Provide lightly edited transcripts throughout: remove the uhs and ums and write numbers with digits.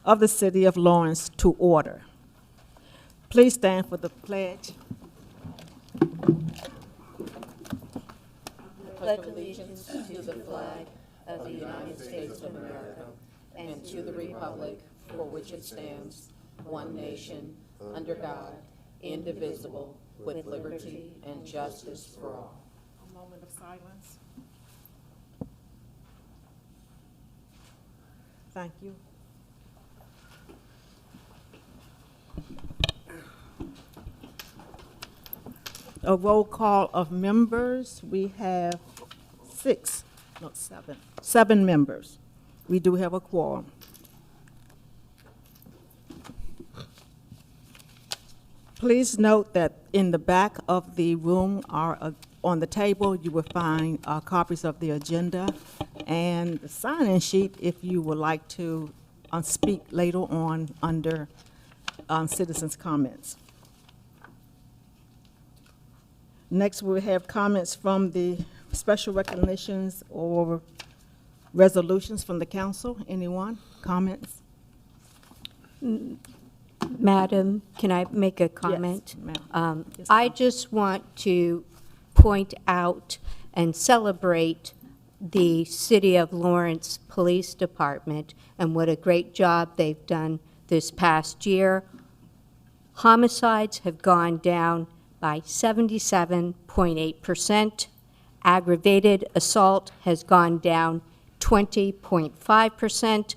of the City of Lawrence to order. Please stand for the pledge. Pledge allegiance to the flag of the United States of America and to the republic for which it stands, one nation, under God, indivisible, with liberty and justice for all. A moment of silence. Thank you. A roll call of members. We have seven members. We do have a quorum. Please note that in the back of the room on the table, you will find copies of the agenda and the sign-in sheet if you would like to speak later on under citizens' comments. Next, we have comments from the special recognitions or resolutions from the council. Anyone? Comments? Madam, can I make a comment? Yes, ma'am. Yes, I ma'am. just want to point out and celebrate the City of Lawrence Police Department and what a great job they've done this past year. Homicides have gone down by 77.8%. Aggravated assault has gone down 20.5%.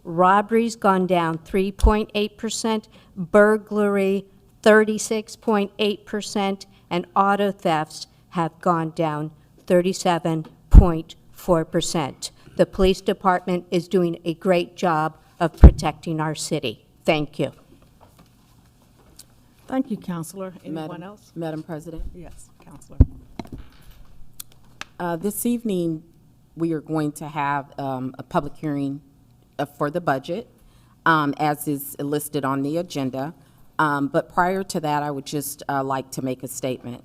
Robbery's gone down 3.8%, burglary 36.8%, and auto thefts have gone down 37.4%. The police department is doing a great job of protecting our city. Thank you. Thank you, Counselor. Anyone else? Madam President, Yes, Counselor. this evening we are going to have a public hearing for the budget, as is listed on the agenda. But prior to that, I would just like to make a statement.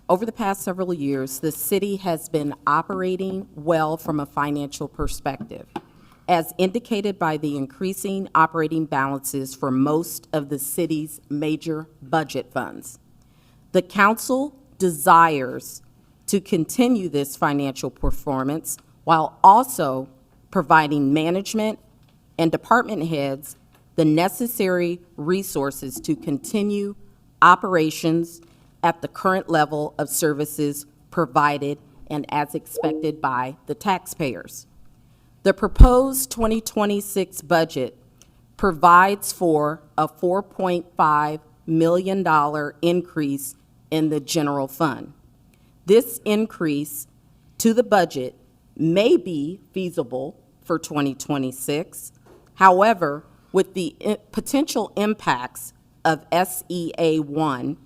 Over the past several years, the city has been operating well from a financial perspective, as indicated by the increasing operating balances for most of the city's major budget funds. The council desires to continue this financial performance while also providing management and department heads the necessary resources to continue operations at the current level of services provided and as expected by the taxpayers. The proposed 2026 budget provides for a $4.5 million increase in the general fund. This increase to the budget may be feasible for 2026. However, with the potential impacts of SEA1,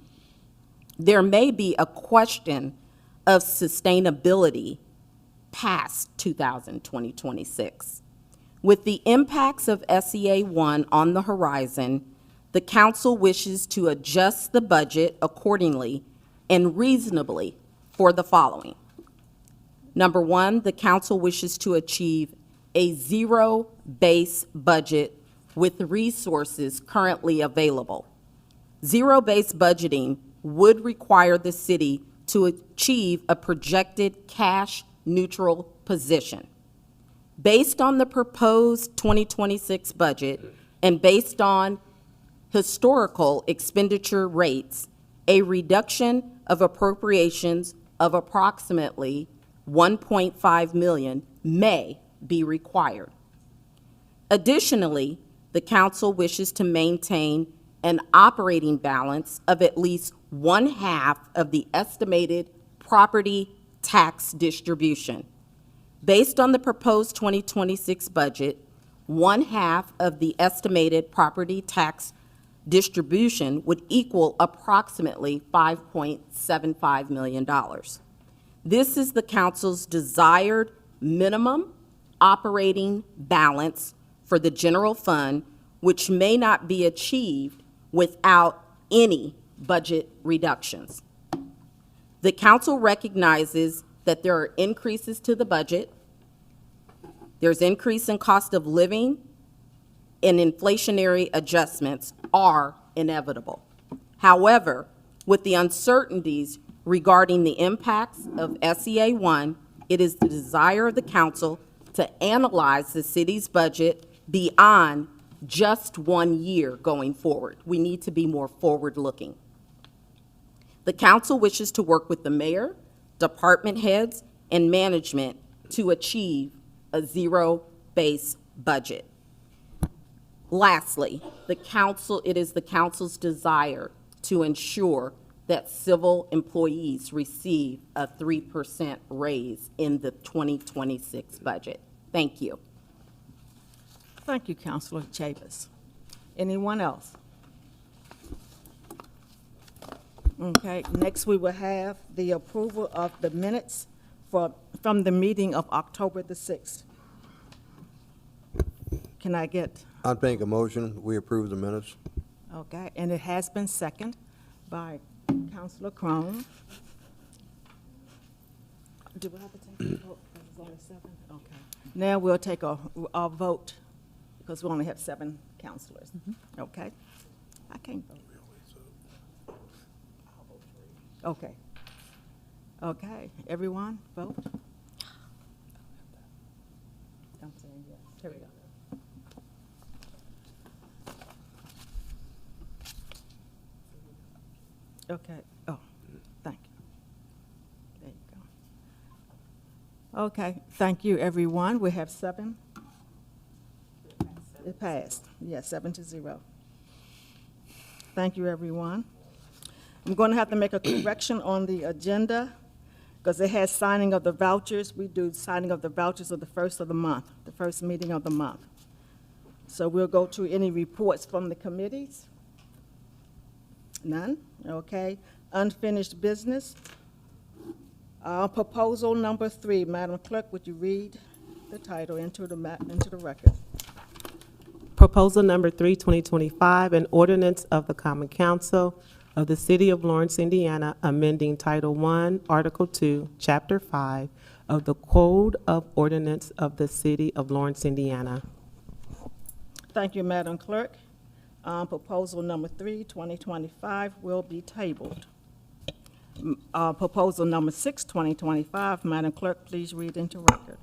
there may be a question of sustainability past 2026. With the impacts of SEA1 on the horizon, the council wishes to adjust the budget accordingly and reasonably for the following. Number one, the council wishes to achieve a zero-base budget with resources currently available. Zero-based budgeting would require the city to achieve a projected cash neutral position. Based on the proposed 2026 budget and based on historical expenditure rates, a reduction of appropriations of approximately $1.5 million may be required. Additionally, the council wishes to maintain an operating balance of at least 1/2 of the estimated property tax distribution. Based on the proposed 2026 budget, 1/2 of the estimated property tax distribution would equal approximately $5.75 million. This is the council's desired minimum operating balance for the general fund, which may not be achieved without any budget reductions. The council recognizes that there are increases to the budget. There's increase in cost of living, and inflationary adjustments are inevitable. However, with the uncertainties regarding the impacts of SEA 1, it is the desire of the council to analyze the city's budget beyond just 1 year going forward. We need to be more forward-looking. The council wishes to work with the mayor, department heads, and management to achieve a zero-based budget. Lastly, it is the council's desire to ensure that civil employees receive a 3% raise in the 2026 budget. Thank you. Thank you, Councilor Chavis. Anyone else? Okay, next we will have the approval of the minutes from the meeting of October the 6th. Can I get, I'd make a motion, we approve the minutes. okay, and it has been seconded by Councilor Crone. Do we have to take a vote, because it's only 7? Okay. Now we'll take a vote, because we only have 7 councilors. Okay? I can't vote. Okay. Okay, everyone, vote. I'm saying yes. Here we go. Okay, oh, thank you. There you go. Okay, thank you, everyone. We have 7. It passed, yes, 7-0. Thank you, everyone. I'm going to have to make a correction on the agenda because it has signing of the vouchers. We do signing of the vouchers of the first of the month, the first meeting of the month. So we'll go to any reports from the committees. None? Okay. Unfinished business. Proposal number 3. Madam Clerk, would you read the title into the record? Proposal number 3, 2025, an ordinance of the Common Council of the City of Lawrence, Indiana, amending Title I, Article 2, Chapter 5 of the Code of Ordinance of the City of Lawrence, Indiana. Thank you, Madam Clerk. Proposal number 3, 2025, will be tabled. Proposal number 6, 2025, Madam Clerk, please read into record.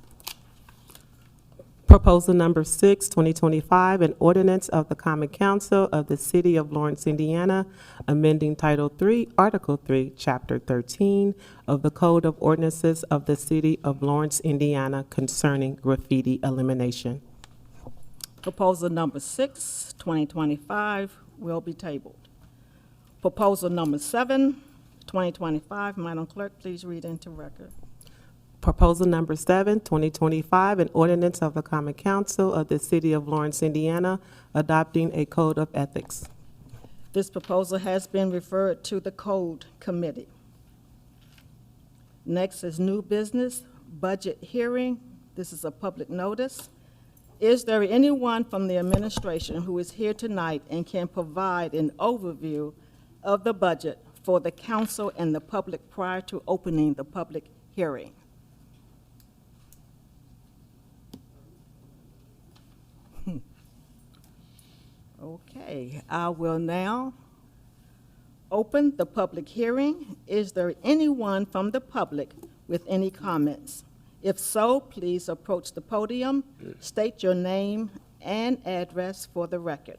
Proposal number 6, 2025, an ordinance of the Common Council of the City of Lawrence, Indiana, amending Title III, Article 3, Chapter 13 of the Code of Ordinances of the City of Lawrence, Indiana concerning graffiti elimination. Proposal number 6, 2025, will be tabled. Proposal number 7, 2025, Madam Clerk, please read into record. Proposal number 7, 2025, an ordinance of the Common Council of the City of Lawrence, Indiana, adopting a code of ethics. This proposal has been referred to the Code Committee. Next is new business, budget hearing. This is a public notice. Is there anyone from the administration who is here tonight and can provide an overview of the budget for the council and the public prior to opening the public hearing? Okay, I will now open the public hearing. Is there anyone from the public with any comments? If so, please approach the podium, state your name and address for the record.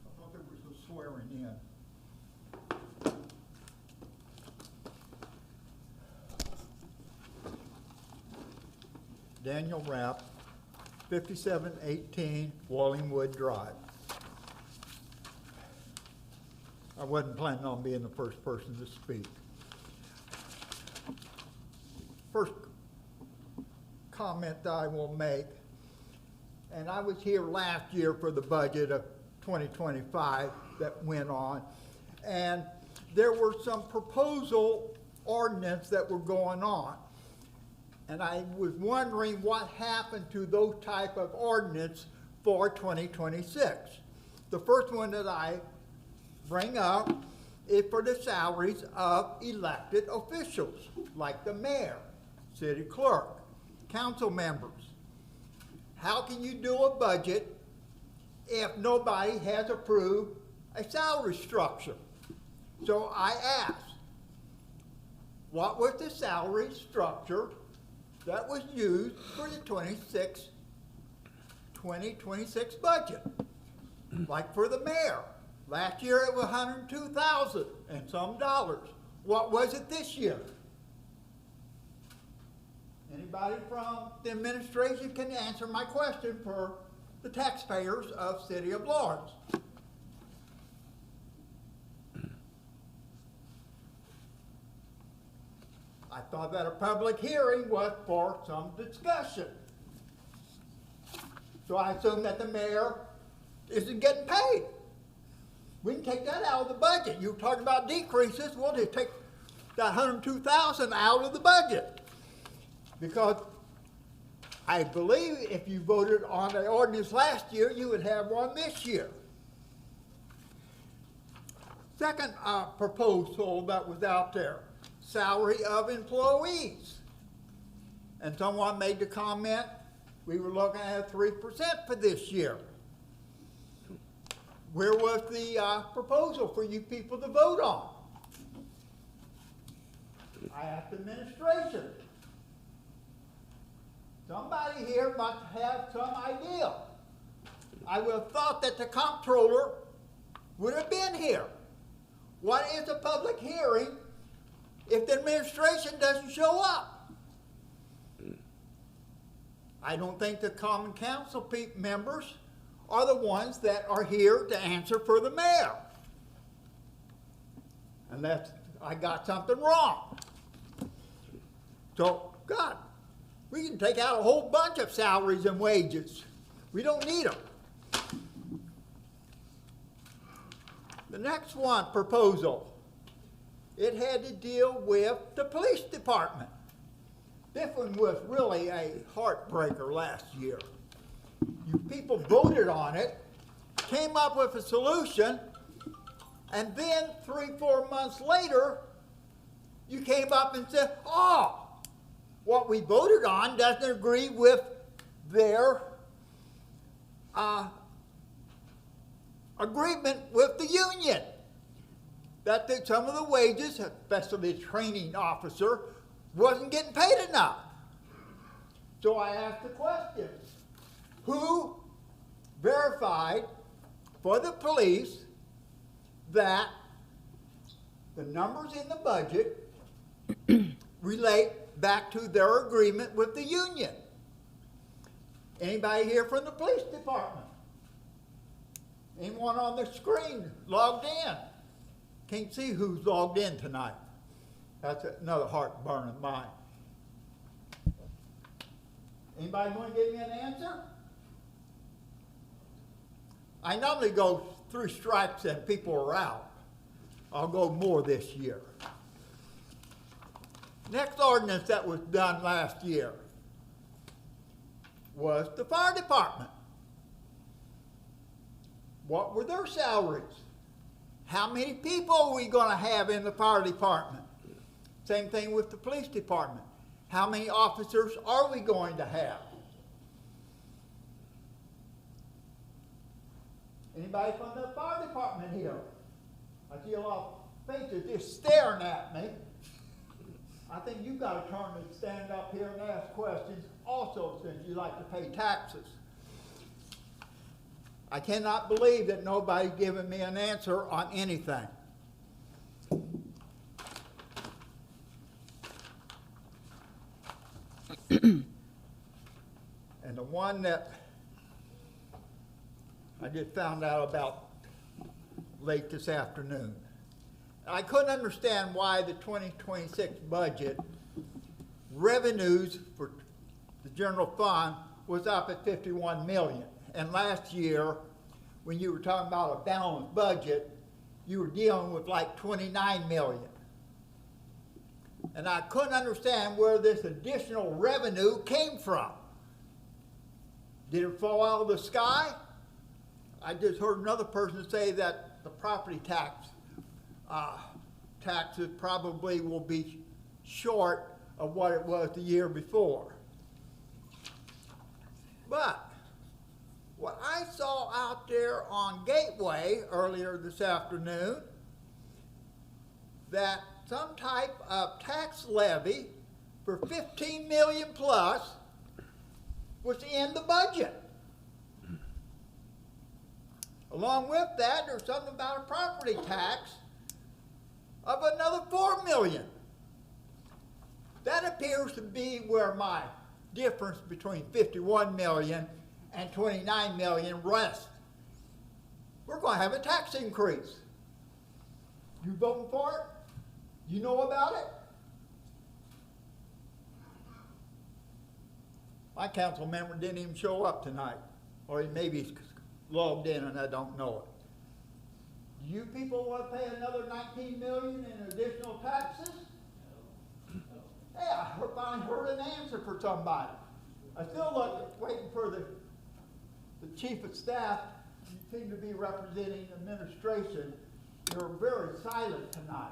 I thought there was a swearing in. Daniel Rapp, 5718 Wallingwood Drive. I wasn't planning on being the first person to speak. First comment that I will make, and I was here last year for the budget of 2025 that went on, and there were some proposal ordinance that were going on. And I was wondering what happened to those type of ordinance for 2026. The first one that I bring up is for the salaries of elected officials, like the mayor, city clerk, council members. How can you do a budget if nobody has approved a salary structure? So I asked, what was the salary structure that was used for the 2026 budget? Like for the mayor, last year it was $102,000 and some dollars. What was it this year? Anybody from the administration can answer my question for the taxpayers of City of Lawrence. I thought that a public hearing was for some discussion. So I assume that the mayor isn't getting paid. We can take that out of the budget. You talk about decreases, we'll just take that $102,000 out of the budget. Because I believe if you voted on the ordinance last year, you would have one this year. Second proposal that was out there, salary of employees. And someone made the comment, we were looking at 3% for this year. Where was the proposal for you people to vote on? I asked the administration. Somebody here must have some idea. I would have thought that the comptroller would have been here. What is a public hearing if the administration doesn't show up? I don't think the common council members are the ones that are here to answer for the mayor. Unless I got something wrong. So, God, we can take out a whole bunch of salaries and wages. We don't need them. The next one, proposal, it had to deal with the police department. This one was really a heartbreaker last year. You people voted on it, came up with a solution, and then 3-4 months later, you came up and said, oh, what we voted on doesn't agree with their agreement with the union. That some of the wages, especially the training officer, wasn't getting paid enough. So I asked the question, who verified for the police that the numbers in the budget relate back to their agreement with the union? Anybody here from the police department? Anyone on the screen logged in? Can't see who's logged in tonight. That's another heartburn of mine. Anybody want to give me an answer? I normally go 3 strikes and people are out. I'll go more this year. Next ordinance that was done last year was the fire department. What were their salaries? How many people are we going to have in the fire department? Same thing with the police department. How many officers are we going to have? Anybody from the fire department here? I see a lot of faces just staring at me. I think you've got to turn and stand up here and ask questions also, since you like to pay taxes. I cannot believe that nobody's given me an answer on anything. And the one that I just found out about late this afternoon. I couldn't understand why the 2026 budget revenues for the general fund was up at 51 million. And last year, when you were talking about a balanced budget, you were dealing with like 29 million. And I couldn't understand where this additional revenue came from. Did it fall out of the sky? I just heard another person say that the property tax taxes probably will be short of what it was the year before. But what I saw out there on Gateway earlier this afternoon, that some type of tax levy for 15 million plus was in the budget. Along with that, there's something about a property tax of another 4 million. That appears to be where my difference between 51 million and 29 million rests. We're going to have a tax increase. You voting for it? You know about it? My council member didn't even show up tonight, or he maybe he's logged in and I don't know it. Do you people want to pay another 19 million in additional taxes? Hey, I finally heard an answer for somebody. I still waiting for the chief of staff. You seem to be representing administration. You're very silent tonight.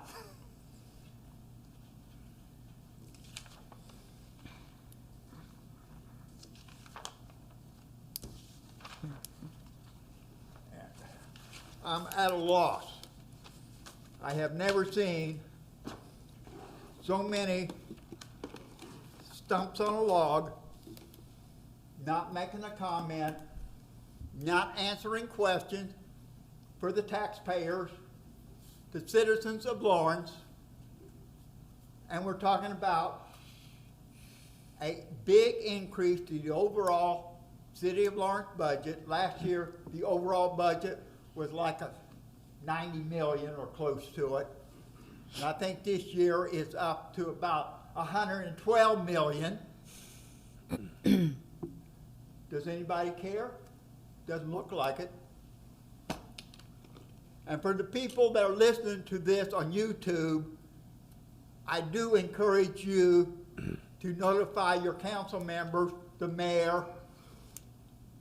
I'm at a loss. I have never seen so many stumps on a log, not making a comment, not answering questions for the taxpayers, the citizens of Lawrence, and we're talking about a big increase to the overall City of Lawrence budget. Last year, the overall budget was like a 90 million or close to it. And I think this year is up to about 112 million. Does anybody care? Doesn't look like it. And for the people that are listening to this on YouTube, I do encourage you to notify your council members, the mayor,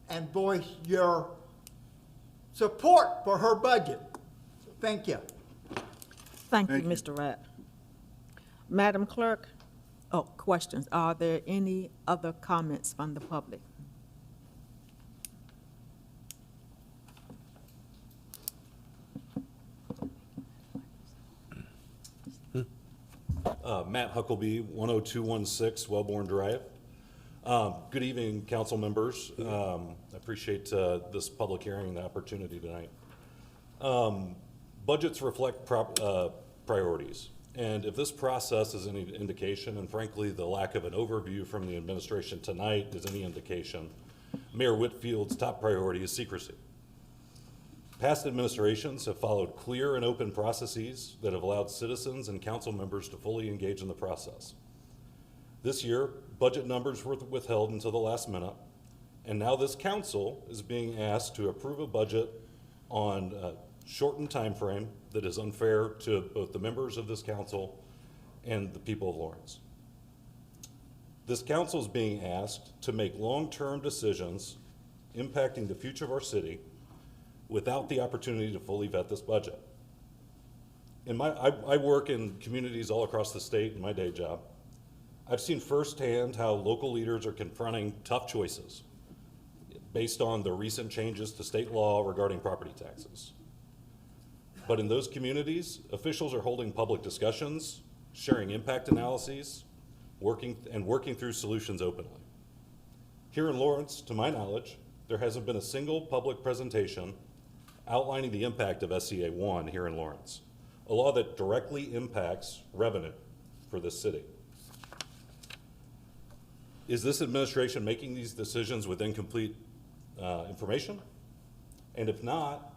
and voice your support for her budget. Thank you. Thank you, Mr. Ratt. Madam Clerk, questions. Are there any other comments from the public? Matt Huckleby, 10216 Wellborn Drive. Good evening, council members. I appreciate this public hearing and the opportunity tonight. Budgets reflect priorities. And if this process is any indication, and frankly, the lack of an overview from the administration tonight is any indication, Mayor Whitfield's top priority is secrecy. Past administrations have followed clear and open processes that have allowed citizens and council members to fully engage in the process. This year, budget numbers were withheld until the last minute, and now this council is being asked to approve a budget on a shortened time frame that is unfair to both the members of this council and the people of Lawrence. This council is being asked to make long-term decisions impacting the future of our city without the opportunity to fully vet this budget. I work in communities all across the state in my day job. I've seen firsthand how local leaders are confronting tough choices based on the recent changes to state law regarding property taxes. But in those communities, officials are holding public discussions, sharing impact analyses, working through solutions openly. Here in Lawrence, to my knowledge, there hasn't been a single public presentation outlining the impact of SCA 1 here in Lawrence, a law that directly impacts revenue for this city. Is this administration making these decisions with incomplete information? And if not,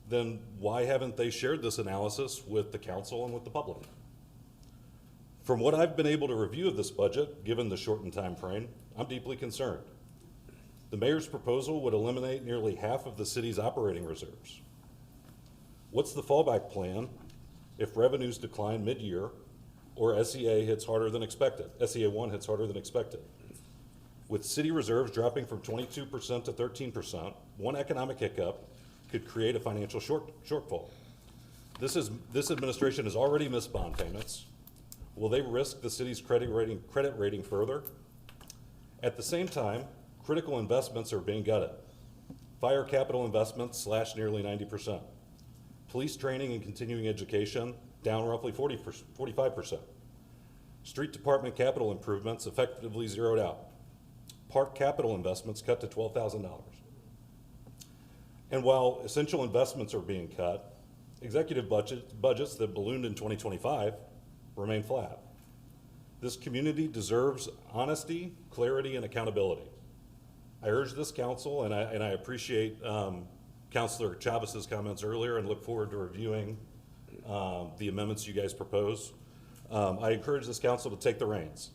then why haven't they shared this analysis with the council and with the public? From what I've been able to review of this budget, given the shortened time frame, I'm deeply concerned. The mayor's proposal would eliminate nearly half of the city's operating reserves. What's the fallback plan if revenues decline mid-year or SCA hits harder than expected? SCA 1 hits harder than expected. With city reserves dropping from 22% to 13%, one economic hiccup could create a financial shortfall. This administration has already missed bond payments. Will they risk the city's credit rating further? At the same time, critical investments are being gutted. Fire capital investments slashed nearly 90%. Police training and continuing education down roughly 45%. Street department capital improvements effectively zeroed out. Park capital investments cut to $12,000. And while essential investments are being cut, executive budgets that ballooned in 2025 remain flat. This community deserves honesty, clarity, and accountability. I urge this council, and I appreciate Councilor Chavez's comments earlier and look forward to reviewing the amendments you guys propose. I encourage this council to take the reins.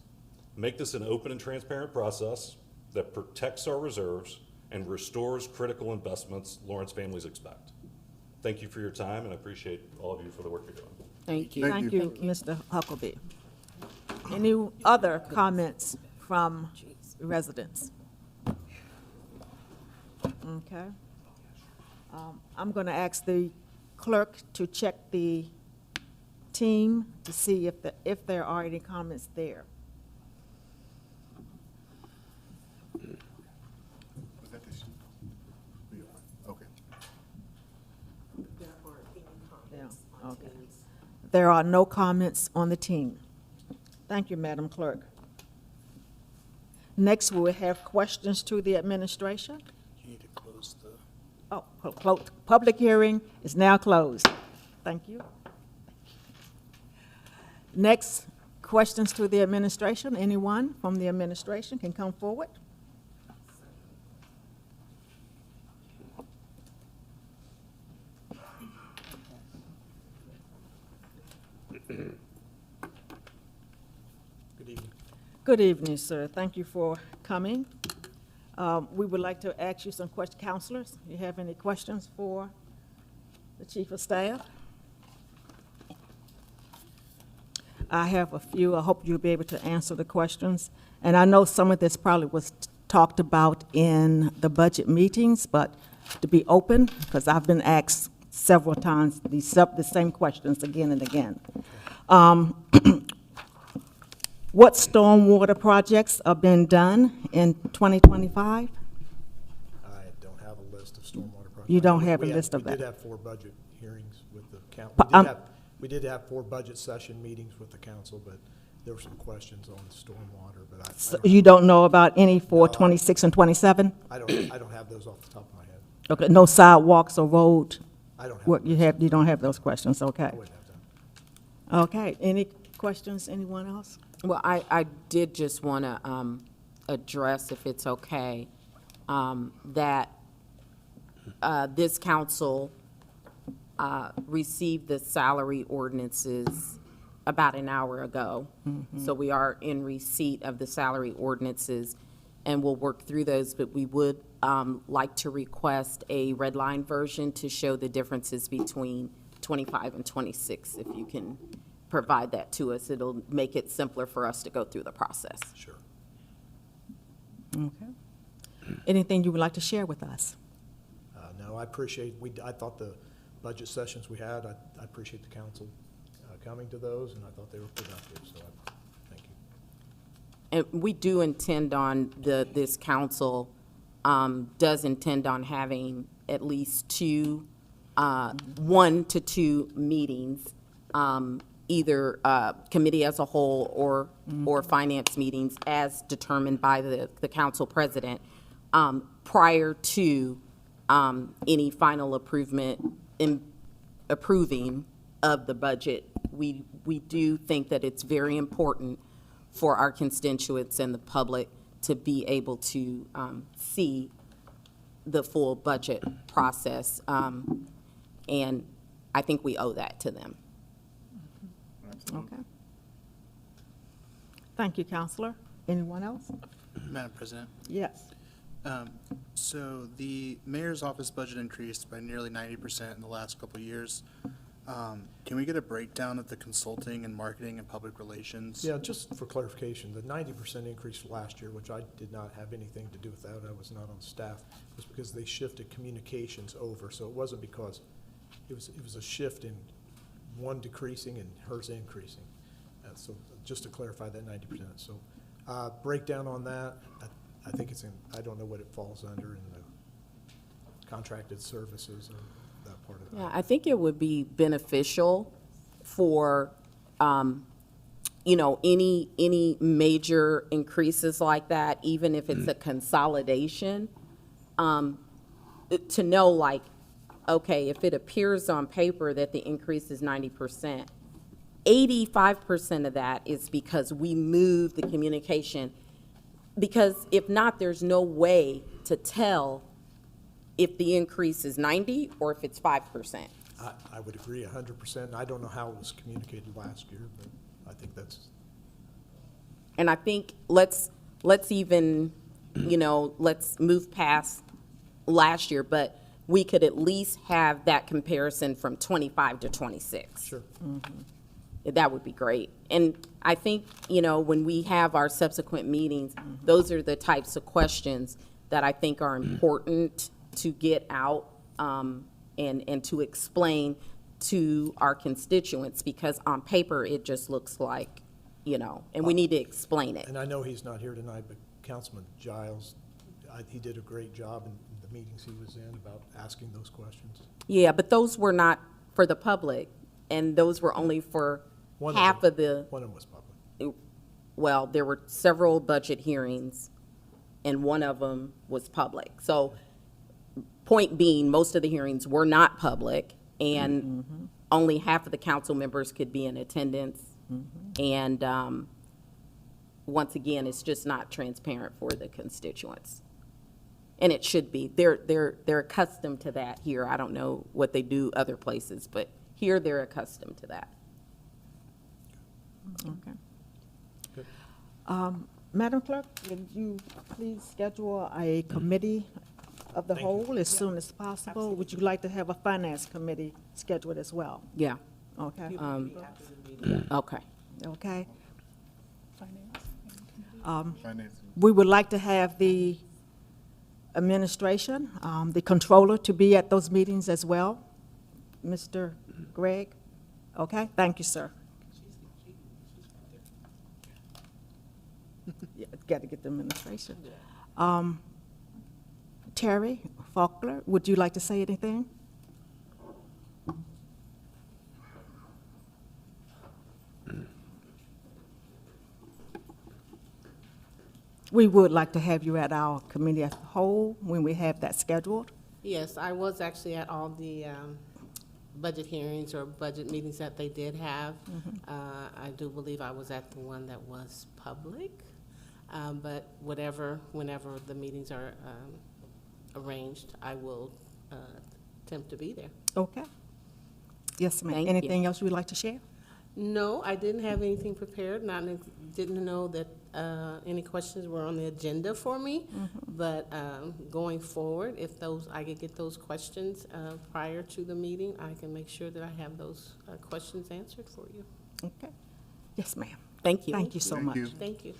Make this an open and transparent process that protects our reserves and restores critical investments Lawrence families expect. Thank you for your time, and I appreciate all of you for the work you're doing. Thank you. Thank you, Mr. Huckabee. Any other comments from residents? Okay. I'm going to ask the clerk to check the team to see if there are any comments there. Was that this? Okay. Yeah, okay. There are no comments on the team. Thank you, Madam Clerk. Next, we will have questions to the administration. You need to close the. Oh, public hearing is now closed. Thank you. Next, questions to the administration. Anyone from the administration can come forward. Good evening. Good evening, sir. Thank you for coming. We would like to ask you some questions. Counselors, you have any questions for the Chief of Staff? I have a few. I hope you'll be able to answer the questions. And I know some of this probably was talked about in the budget meetings, but to be open, because I've been asked several times the same questions again and again. What stormwater projects are being done in 2025? I don't have a list of stormwater projects. You don't have a We had- list of We did that? have 4 budget hearings with the council. Pa- We did have 4 budget session meetings with the council, but there were some questions on stormwater, but So you don't know about any for 26 and 27? I don't have those off the top of my head. Okay, no sidewalks or road? I don't have. What you those. have, you don't have those questions, okay. I wouldn't have them. Okay, any questions, anyone else? Well, I did just want to address, if it's okay, that this council received the salary ordinances about an hour ago. So we are in receipt of the salary ordinances, and we'll work through those, but we would like to request a red line version to show the differences between 25 and 26, if you can provide that to us. It'll make it simpler for us to go through the process. Sure. Okay. Anything you would like to share with us? No, I appreciate, I thought the budget sessions we had, I appreciate the council coming to those, and I thought they were productive, so thank you. And we do intend on, this council does intend on having at least 1 to 2 meetings, either committee as a whole or finance meetings as determined by the council president, prior to any final approving of the budget. We do think that it's very important for our constituents and the public to be able to see the full budget process, and I think we owe that to them. Okay. Thank you, Counselor. Anyone else? Madam President, Yes. so the mayor's office budget increased by nearly 90% in the last couple of years. Can we get a breakdown of the consulting and marketing and public relations? Yeah, just for clarification, the 90% increase last year, which I did not have anything to do with that, I was not on staff, was because they shifted communications over. So it wasn't because, it was a shift in one decreasing and hers increasing. So just to clarify that 90%. So breakdown on that, I think it's in, I don't know what it falls under in the contracted services or that part of that. Yeah, I think it would be beneficial for, you know, any major increases like that, even if it's a consolidation, to know, like, okay, if it appears on paper that the increase is 90%, 85% of that is because we moved the communication. Because if not, there's no way to tell if the increase is 90 or if it's 5%. I would agree 100%. I don't know how it was communicated last year, but I think that's, And I think let's even, you know, let's move past last year, but we could at least have that comparison from 25 to 26. sure. That would be great. And I think, you know, when we have our subsequent meetings, those are the types of questions that I think are important to get out and to explain to our constituents, because on paper, it just looks like, you know, and we need to explain it. And I know he's not here tonight, but Councilman Giles, he did a great job in the meetings he was in about asking those questions. Yeah, but those were not for the public, and those were only for One half them- of the, One of them was public. well, there were several budget hearings, and one of them was public. So, point being, most of the hearings were not public, and only half of the council members could be in attendance. And once again, it's just not transparent for the constituents. And it should be. They're accustomed to that here. I don't know what they do other places, but here they're accustomed to that. Okay. Good. Madam Clerk, would you please schedule a committee of the Thank you. whole as soon as possible? Would you like to have a finance committee scheduled as well? Yeah. Okay, Okay. okay. Financing. We would like to have the administration, the controller to be at those meetings as well. Mr. Gregg? Okay, thank you, sir. Yeah, got to get the administration. Terry Faulkner, would you like to say anything? We would like to have you at our committee as a whole when we have that scheduled. Yes, I was actually at all the budget hearings or budget meetings that they did have. I do believe I was at the one that was public, but whenever the meetings are arranged, I will attempt to be there. Okay. Yes, ma'am. Thank you. Anything else you would like to share? No, I didn't have anything prepared, didn't know that any questions were on the agenda for me, but going forward, if I could get those questions prior to the meeting, I can make sure that I have those questions answered for you. Okay. Yes, ma'am. Thank you. Thank you so Thank much. you. Thank you.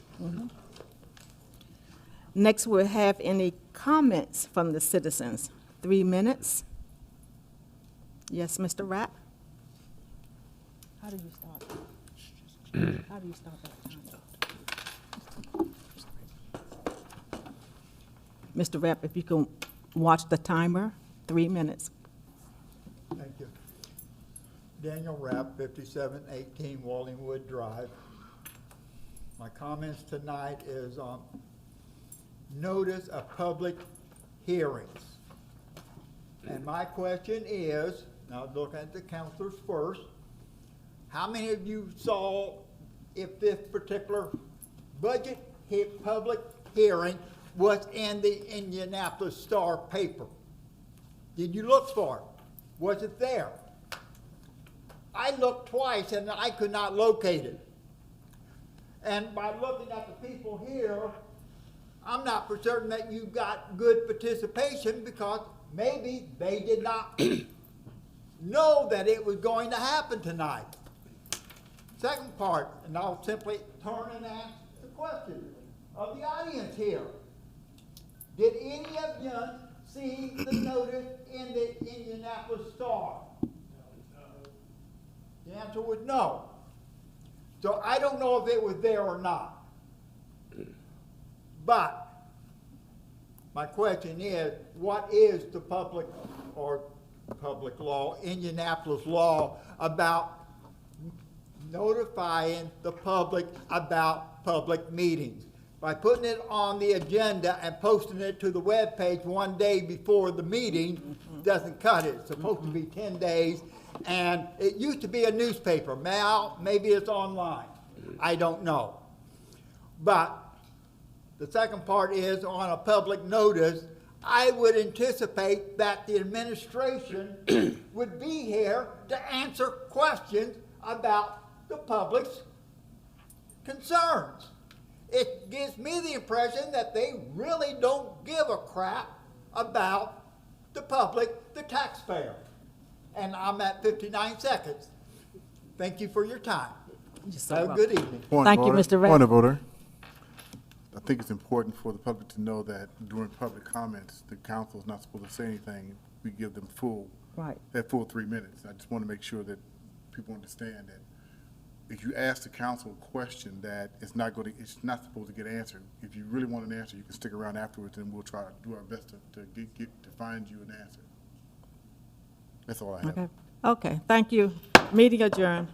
Next, we'll have any comments from the citizens. 3 minutes. Yes, Mr. Rapp? How do you start? How do you start that timer? Mr. Rapp, if you can watch the timer, 3 minutes. Thank you. Daniel Rapp, 5718 Wallingwood Drive. My comments tonight is on notice of public hearings. And my question is, now looking at the counselors first, how many of you saw if this particular budget public hearing was in the Indianapolis Star paper? Did you look for it? Was it there? I looked twice and I could not locate it. And by looking at the people here, I'm not for certain that you got good participation because maybe they did not know that it was going to happen tonight. Second part, and I'll simply turn and ask the question of the audience here. Did any of you see the notice in the Indianapolis Star? The answer was no. So I don't know if it was there or not. But my question is, what is the public law, Indianapolis law, about notifying the public about public meetings? By putting it on the agenda and posting it to the webpage one day before the meeting doesn't cut it. It's supposed to be 10 days, and it used to be a newspaper. Now, maybe it's online. I don't know. But the second part is on a public notice, I would anticipate that the administration would be here to answer questions about the public's concerns. It gives me the impression that they really don't give a crap about the public, the taxpayer. And I'm at 59 seconds. Thank you for your time. Have a good evening. Thank you, Mr. Ray. Point of order. I think it's important for the public to know that during public comments, the council is not supposed to say anything. We give them Right. that full 3 minutes. I just want to make sure that people understand that if you ask the council a question that it's not supposed to get answered. If you really want an answer, you can stick around afterwards, and we'll try to do our best to find you an answer. That's all I have. Okay, thank you. Meeting adjourned.